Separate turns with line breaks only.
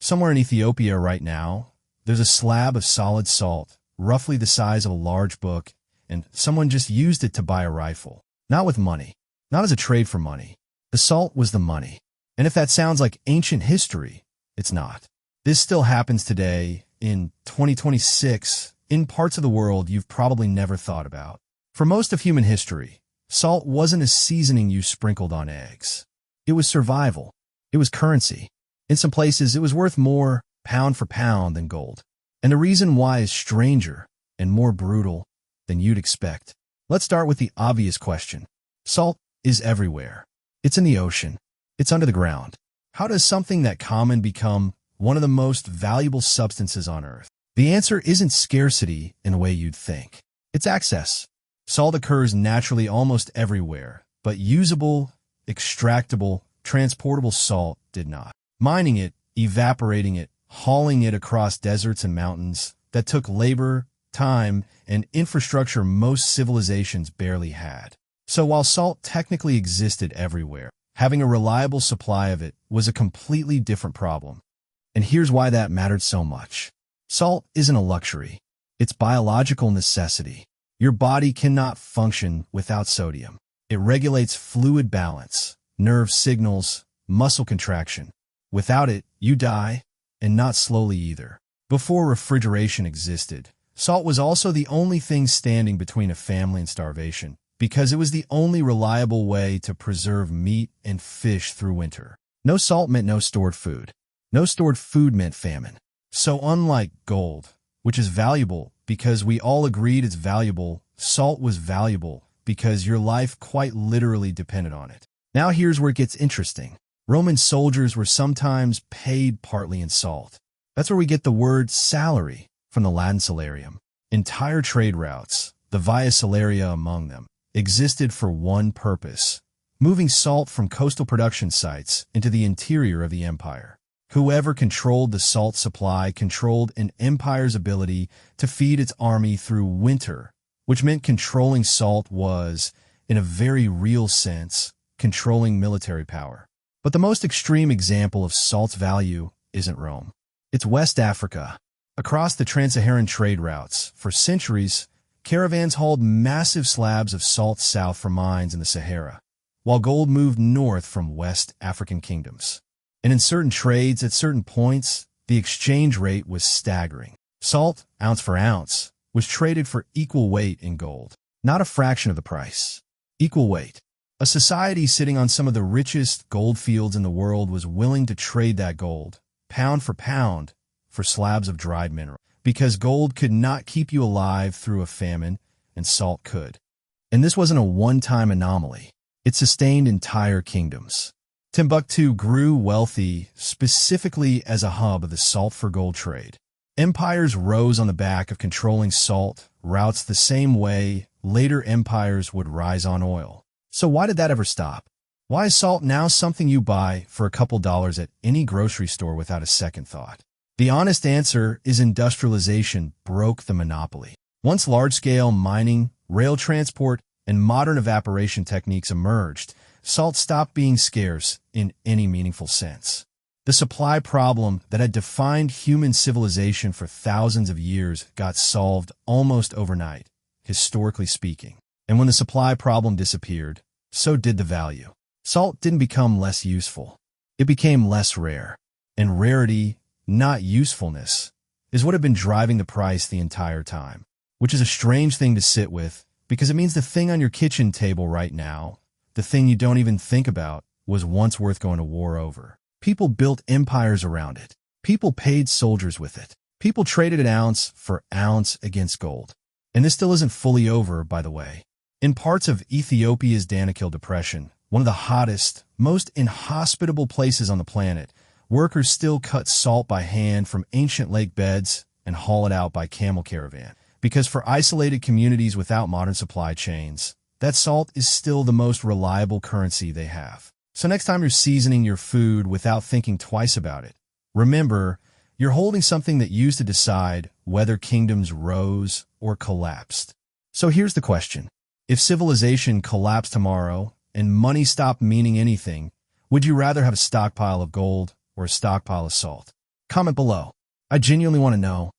Somewhere in Ethiopia right now, there's a slab of solid salt, roughly the size of a large book, and someone just used it to buy a rifle. Not with money, not as a trade for money. The salt was the money. And if that sounds like ancient history, it's not. This still happens today, in 2026, in parts of the world you've probably never thought about. For most of human history, salt wasn't a seasoning you sprinkled on eggs. It was survival. It was currency. In some places, it was worth more, pound for pound, than gold. And the reason why is stranger and more brutal than you'd expect. Let's start with the obvious question. Salt is everywhere. It's in the ocean. It's under the ground. How does something that common become one of the most valuable substances on Earth? The answer isn't scarcity in the way you'd think. It's access. Salt occurs naturally almost everywhere, but usable, extractable, transportable salt did not. Mining it, evaporating it, hauling it across deserts and mountains, that took labor, time, and infrastructure most civilizations barely had. So while salt technically existed everywhere, having a reliable supply of it was a completely different problem. And here's why that mattered so much. Salt isn't a luxury. It's biological necessity. Your body cannot function without sodium. It regulates fluid balance, nerve signals, muscle contraction. Without it, you die, and not slowly either. Before refrigeration existed, salt was also the only thing standing between a family and starvation, because it was the only reliable way to preserve meat and fish through winter. No salt meant no stored food. No stored food meant famine. So unlike gold, which is valuable because we all agreed it's valuable, salt was valuable because your life quite literally depended on it. Now here's where it gets interesting. Roman soldiers were sometimes paid partly in salt. That's where we get the word salary from the Latin salarium. Entire trade routes, the via salaria among them, existed for one purpose: moving salt from coastal production sites into the interior of the empire. Whoever controlled the salt supply controlled an empire's ability to feed its army through winter, which meant controlling salt was, in a very real sense, controlling military power. But the most extreme example of salt's value isn't Rome. It's West Africa. Across the trans-Saharan trade routes, for centuries, caravans hauled massive slabs of salt south from mines in the Sahara, while gold moved north from West African kingdoms. And in certain trades, at certain points, the exchange rate was staggering. Salt, ounce for ounce, was traded for equal weight in gold. Not a fraction of the price. Equal weight. A society sitting on some of the richest gold fields in the world was willing to trade that gold, pound for pound, for slabs of dried mineral. Because gold could not keep you alive through a famine, and salt could. And this wasn't a one-time anomaly. It sustained entire kingdoms. Timbuktu grew wealthy specifically as a hub of the salt-for-gold trade. Empires rose on the back of controlling salt routes the same way later empires would rise on oil. So why did that ever stop? Why is salt now something you buy for a couple dollars at any grocery store without a second thought? The honest answer is industrialization broke the monopoly. Once large-scale mining, rail transport, and modern evaporation techniques emerged, salt stopped being scarce in any meaningful sense. The supply problem that had defined human civilization for thousands of years got solved almost overnight, historically speaking. And when the supply problem disappeared, so did the value. Salt didn't become less useful. It became less rare. And rarity, not usefulness, is what had been driving the price the entire time. Which is a strange thing to sit with, because it means the thing on your kitchen table right now, the thing you don't even think about, was once worth going to war over. People built empires around it. People paid soldiers with it. People traded an ounce for ounce against gold. And this still isn't fully over, by the way. In parts of Ethiopia's Danakil Depression, one of the hottest, most inhospitable places on the planet, workers still cut salt by hand from ancient lake beds and haul it out by camel caravan. Because for isolated communities without modern supply chains, that salt is still the most reliable currency they have. So next time you're seasoning your food without thinking twice about it, remember, you're holding something that used to decide whether kingdoms rose or collapsed. So here's the question. If civilization collapsed tomorrow and money stopped meaning anything, would you rather have a stockpile of gold or a stockpile of salt? Comment below. I genuinely want to know,